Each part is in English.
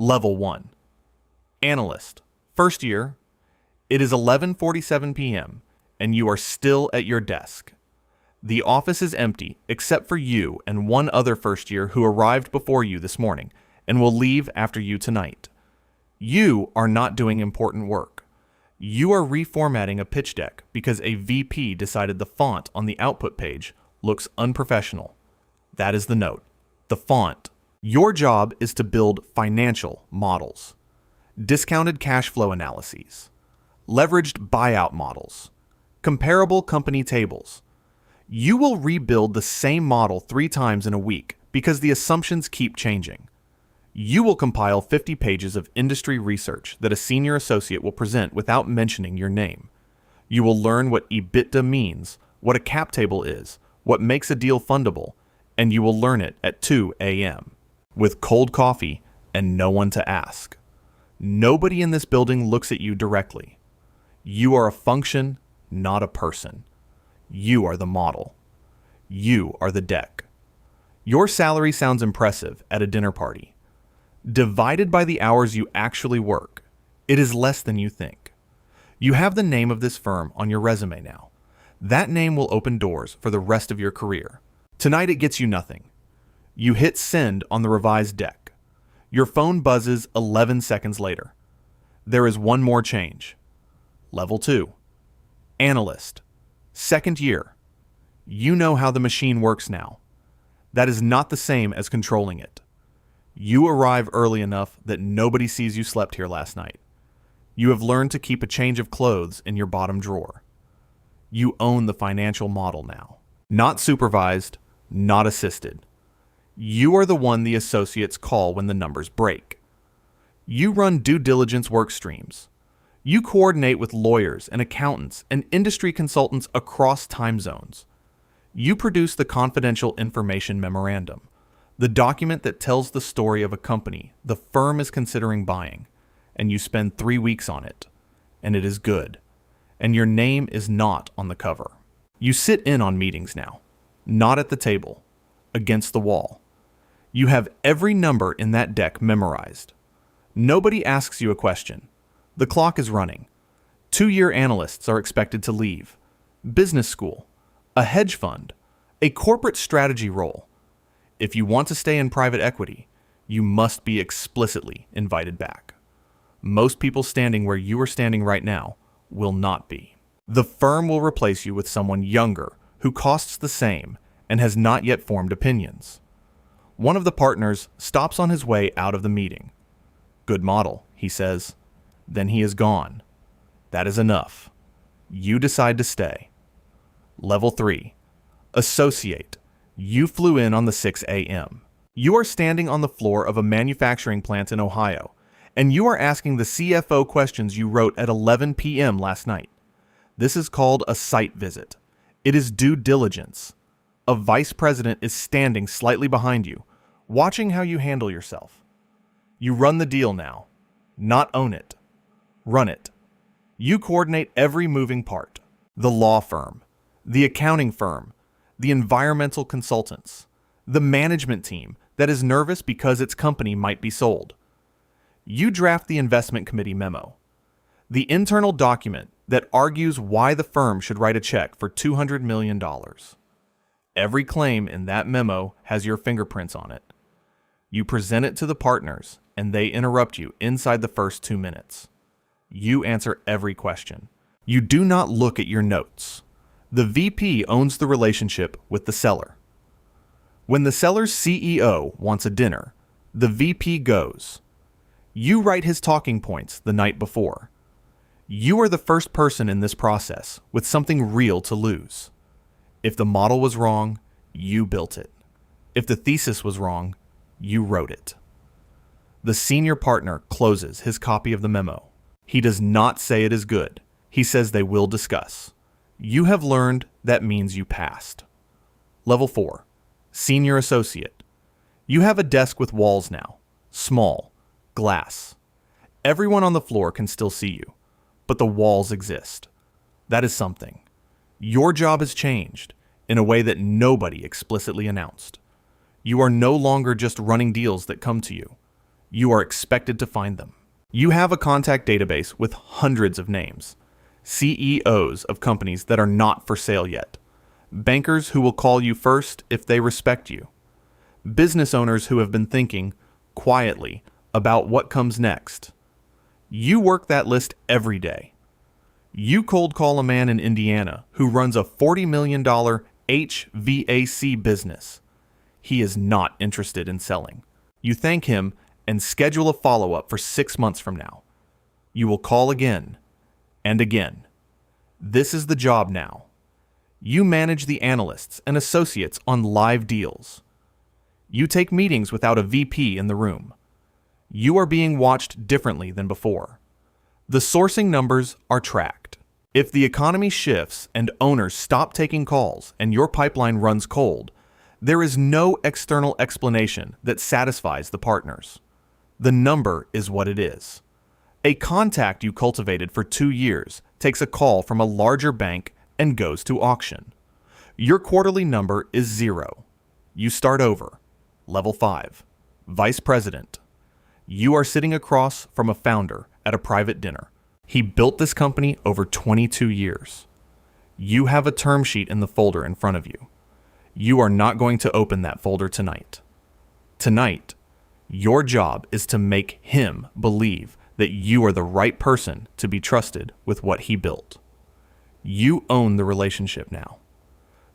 Level 1. Analyst. First year. It is 11:47 p.m., and you are still at your desk. The office is empty except for you and one other first year who arrived before you this morning and will leave after you tonight. You are not doing important work. You are reformatting a pitch deck because a VP decided the font on the output page looks unprofessional. That is the note. The font. Your job is to build financial models, discounted cash flow analyses, leveraged buyout models, comparable company tables. You will rebuild the same model 3 times in a week because the assumptions keep changing. You will compile 50 pages of industry research that a senior associate will present without mentioning your name. You will learn what EBITDA means, what a cap table is, what makes a deal fundable, and you will learn it at 2 a.m. with cold coffee and no one to ask. Nobody in this building looks at you directly. You are a function, not a person. You are the model. You are the deck. Your salary sounds impressive at a dinner party. Divided by the hours you actually work, it is less than you think. You have the name of this firm on your resume now. That name will open doors for the rest of your career. Tonight it gets you nothing. You hit send on the revised deck. Your phone buzzes 11 seconds later. There is one more change. Level 2. Analyst. Second year. You know how the machine works now. That is not the same as controlling it. You arrive early enough that nobody sees you slept here last night. You have learned to keep a change of clothes in your bottom drawer. You own the financial model now. Not supervised, not assisted. You are the one the associates call when the numbers break. You run due diligence work streams. You coordinate with lawyers and accountants and industry consultants across time zones. You produce the confidential information memorandum, the document that tells the story of a company the firm is considering buying, and you spend 3 weeks on it, and it is good, and your name is not on the cover. You sit in on meetings now, not at the table, against the wall. You have every number in that deck memorized. Nobody asks you a question. The clock is running. 2-year analysts are expected to leave. Business school, a hedge fund, a corporate strategy role. If you want to stay in private equity, you must be explicitly invited back. Most people standing where you are standing right now will not be. The firm will replace you with someone younger who costs the same and has not yet formed opinions. One of the partners stops on his way out of the meeting. Good model, he says. Then he is gone. That is enough. You decide to stay. Level 3. Associate. You flew in on the 6 a.m. You are standing on the floor of a manufacturing plant in Ohio, and you are asking the CFO questions you wrote at 11 p.m. last night. This is called a site visit. It is due diligence. A vice president is standing slightly behind you, watching how you handle yourself. You run the deal now, not own it. Run it. You coordinate every moving part. The law firm, the accounting firm, the environmental consultants, the management team that is nervous because its company might be sold. You draft the investment committee memo, the internal document that argues why the firm should write a check for $200 million. Every claim in that memo has your fingerprints on it. You present it to the partners, and they interrupt you inside the first 2 minutes. You answer every question. You do not look at your notes. The VP owns the relationship with the seller. When the seller's CEO wants a dinner, the VP goes. You write his talking points the night before. You are the first person in this process with something real to lose. If the model was wrong, you built it. If the thesis was wrong, you wrote it. The senior partner closes his copy of the memo. He does not say it is good. He says they will discuss. You have learned that means you passed. Level 4. Senior Associate. You have a desk with walls now. Small. Glass. Everyone on the floor can still see you, but the walls exist. That is something. Your job has changed in a way that nobody explicitly announced. You are no longer just running deals that come to you. You are expected to find them. You have a contact database with hundreds of names, CEOs of companies that are not for sale yet, bankers who will call you first if they respect you, business owners who have been thinking, quietly, about what comes next. You work that list every day. You cold call a man in Indiana who runs a $40 million HVAC business. He is not interested in selling. You thank him and schedule a follow-up for 6 months from now. You will call again and again. This is the job now. You manage the analysts and associates on live deals. You take meetings without a VP in the room. You are being watched differently than before. The sourcing numbers are tracked. If the economy shifts and owners stop taking calls and your pipeline runs cold, there is no external explanation that satisfies the partners. The number is what it is. A contact you cultivated for 2 years takes a call from a larger bank and goes to auction. Your quarterly number is 0. You start over. Level 5. Vice President. You are sitting across from a founder at a private dinner. He built this company over 22 years. You have a term sheet in the folder in front of you. You are not going to open that folder tonight. Tonight, your job is to make him believe that you are the right person to be trusted with what he built. You own the relationship now.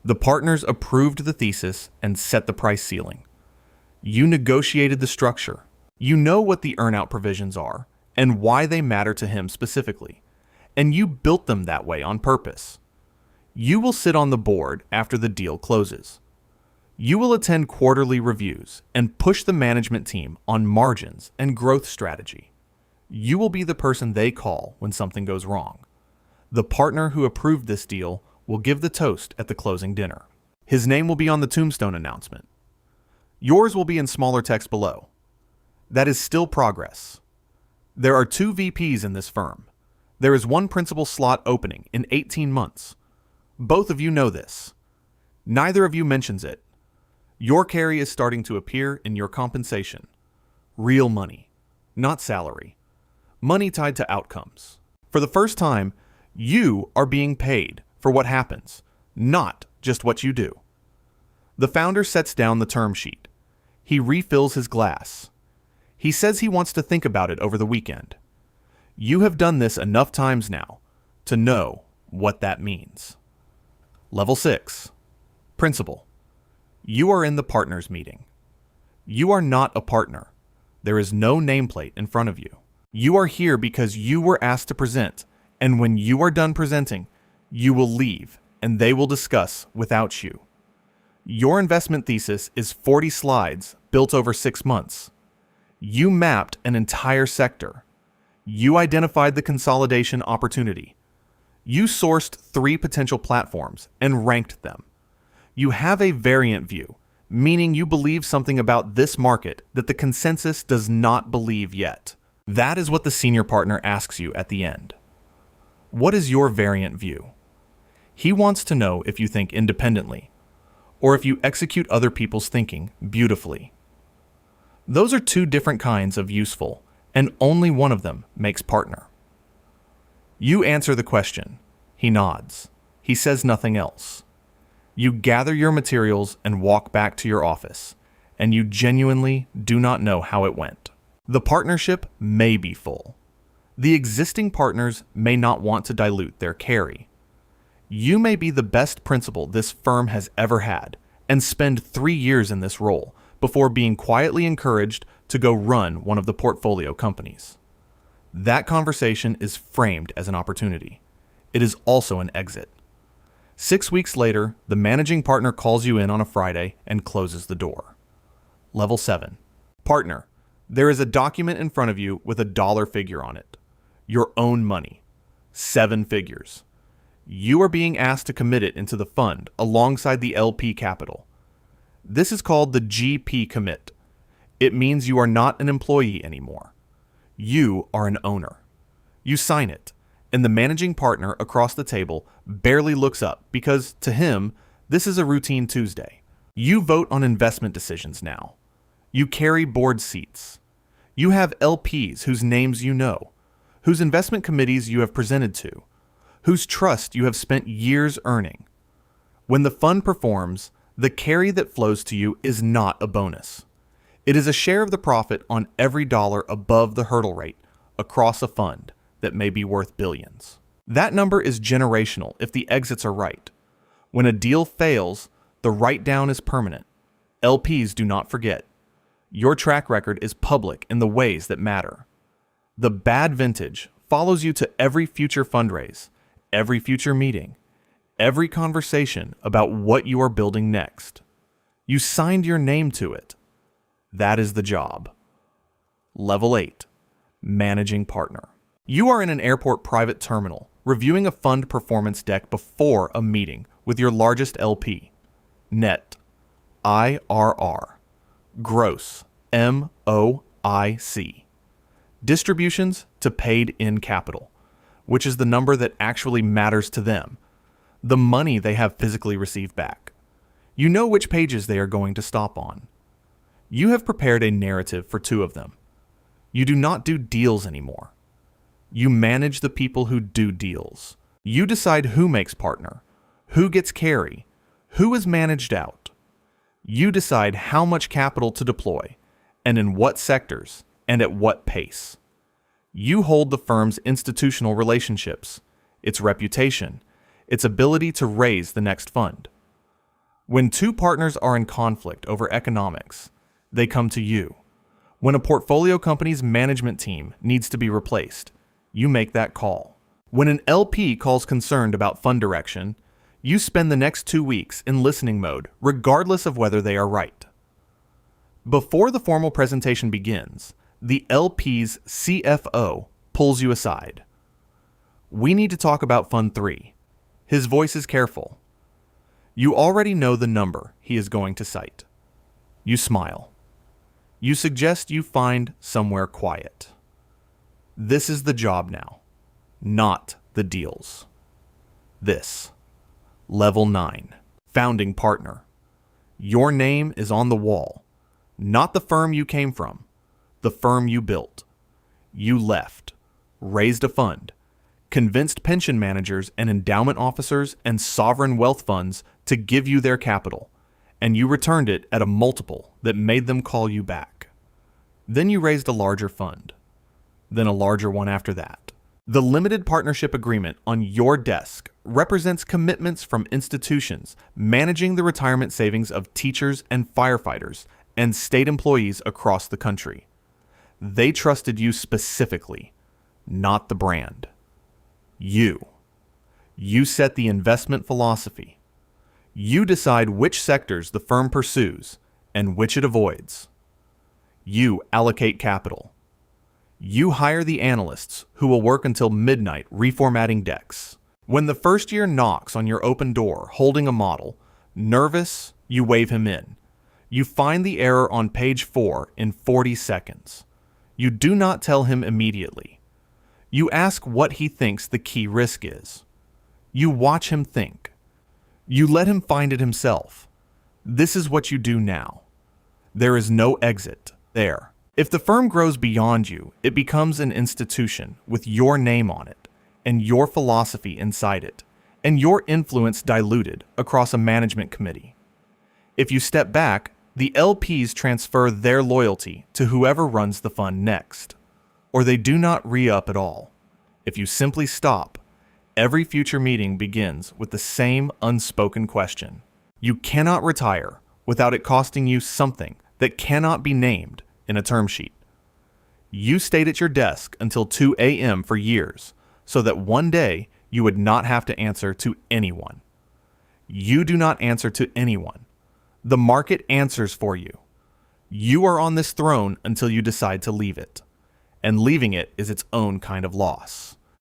The partners approved the thesis and set the price ceiling. You negotiated the structure. You know what the earnout provisions are and why they matter to him specifically, and you built them that way on purpose. You will sit on the board after the deal closes. You will attend quarterly reviews and push the management team on margins and growth strategy. You will be the person they call when something goes wrong. The partner who approved this deal will give the toast at the closing dinner. His name will be on the tombstone announcement. Yours will be in smaller text below. That is still progress. There are 2 VPs in this firm. There is 1 principal slot opening in 18 months. Both of you know this. Neither of you mentions it. Your carry is starting to appear in your compensation. Real money, not salary. Money tied to outcomes. For the first time, you are being paid for what happens, not just what you do. The founder sets down the term sheet. He refills his glass. He says he wants to think about it over the weekend. You have done this enough times now to know what that means. Level 6. Principal. You are in the partners meeting. You are not a partner. There is no nameplate in front of you. You are here because you were asked to present, and when you are done presenting, you will leave and they will discuss without you. Your investment thesis is 40 slides built over 6 months. You mapped an entire sector. You identified the consolidation opportunity. You sourced 3 potential platforms and ranked them. You have a variant view, meaning you believe something about this market that the consensus does not believe yet. That is what the senior partner asks you at the end. What is your variant view? He wants to know if you think independently, or if you execute other people's thinking beautifully. Those are 2 different kinds of useful, and only one of them makes partner. You answer the question. He nods. He says nothing else. You gather your materials and walk back to your office, and you genuinely do not know how it went. The partnership may be full. The existing partners may not want to dilute their carry. You may be the best principal this firm has ever had and spend 3 years in this role before being quietly encouraged to go run one of the portfolio companies. That conversation is framed as an opportunity. It is also an exit. 6 weeks later, the managing partner calls you in on a Friday and closes the door. Level 7. Partner, there is a document in front of you with a dollar figure on it. Your own money. 7 figures. You are being asked to commit it into the fund alongside the LP capital. This is called the GP commit. It means you are not an employee anymore. You are an owner. You sign it, and the managing partner across the table barely looks up because, to him, this is a routine Tuesday. You vote on investment decisions now. You carry board seats. You have LPs whose names you know, whose investment committees you have presented to, whose trust you have spent years earning. When the fund performs, the carry that flows to you is not a bonus. It is a share of the profit on every dollar above the hurdle rate across a fund that may be worth billions. That number is generational if the exits are right. When a deal fails, the write-down is permanent. LPs do not forget. Your track record is public in the ways that matter. The bad vintage follows you to every future fundraise, every future meeting, every conversation about what you are building next. You signed your name to it. That is the job. Level 8, Managing Partner. You are in an airport private terminal, reviewing a fund performance deck before a meeting with your largest LP. Net, IRR. Gross, MOIC. Distributions to paid-in capital, which is the number that actually matters to them, the money they have physically received back. You know which pages they are going to stop on. You have prepared a narrative for 2 of them. You do not do deals anymore. You manage the people who do deals. You decide who makes partner, who gets carry, who is managed out. You decide how much capital to deploy, and in what sectors, and at what pace. You hold the firm's institutional relationships, its reputation, its ability to raise the next fund. When 2 partners are in conflict over economics, they come to you. When a portfolio company's management team needs to be replaced, you make that call. When an LP calls concerned about fund direction, you spend the next 2 weeks in listening mode, regardless of whether they are right. Before the formal presentation begins, the LP's CFO pulls you aside. We need to talk about Fund 3. His voice is careful. You already know the number he is going to cite. You smile. You suggest you find somewhere quiet. This is the job now, not the deals. This. Level 9, Founding Partner. Your name is on the wall, not the firm you came from, the firm you built. You left, raised a fund, convinced pension managers and endowment officers and sovereign wealth funds to give you their capital, and you returned it at a multiple that made them call you back. Then you raised a larger fund, then a larger one after that. The limited partnership agreement on your desk represents commitments from institutions managing the retirement savings of teachers and firefighters and state employees across the country. They trusted you specifically, not the brand. You set the investment philosophy. You decide which sectors the firm pursues and which it avoids. You allocate capital. You hire the analysts who will work until midnight reformatting decks. When the first year knocks on your open door holding a model, nervous, you wave him in. You find the error on page 4 in 40 seconds. You do not tell him immediately. You ask what he thinks the key risk is. You watch him think. You let him find it himself. This is what you do now. There is no exit there. If the firm grows beyond you, it becomes an institution with your name on it, and your philosophy inside it, and your influence diluted across a management committee. If you step back, the LPs transfer their loyalty to whoever runs the fund next, or they do not re-up at all. If you simply stop, every future meeting begins with the same unspoken question. You cannot retire without it costing you something that cannot be named in a term sheet. You stayed at your desk until 2 a.m. for years, so that one day you would not have to answer to anyone. You do not answer to anyone. The market answers for you. You are on this throne until you decide to leave it, and leaving it is its own kind of loss.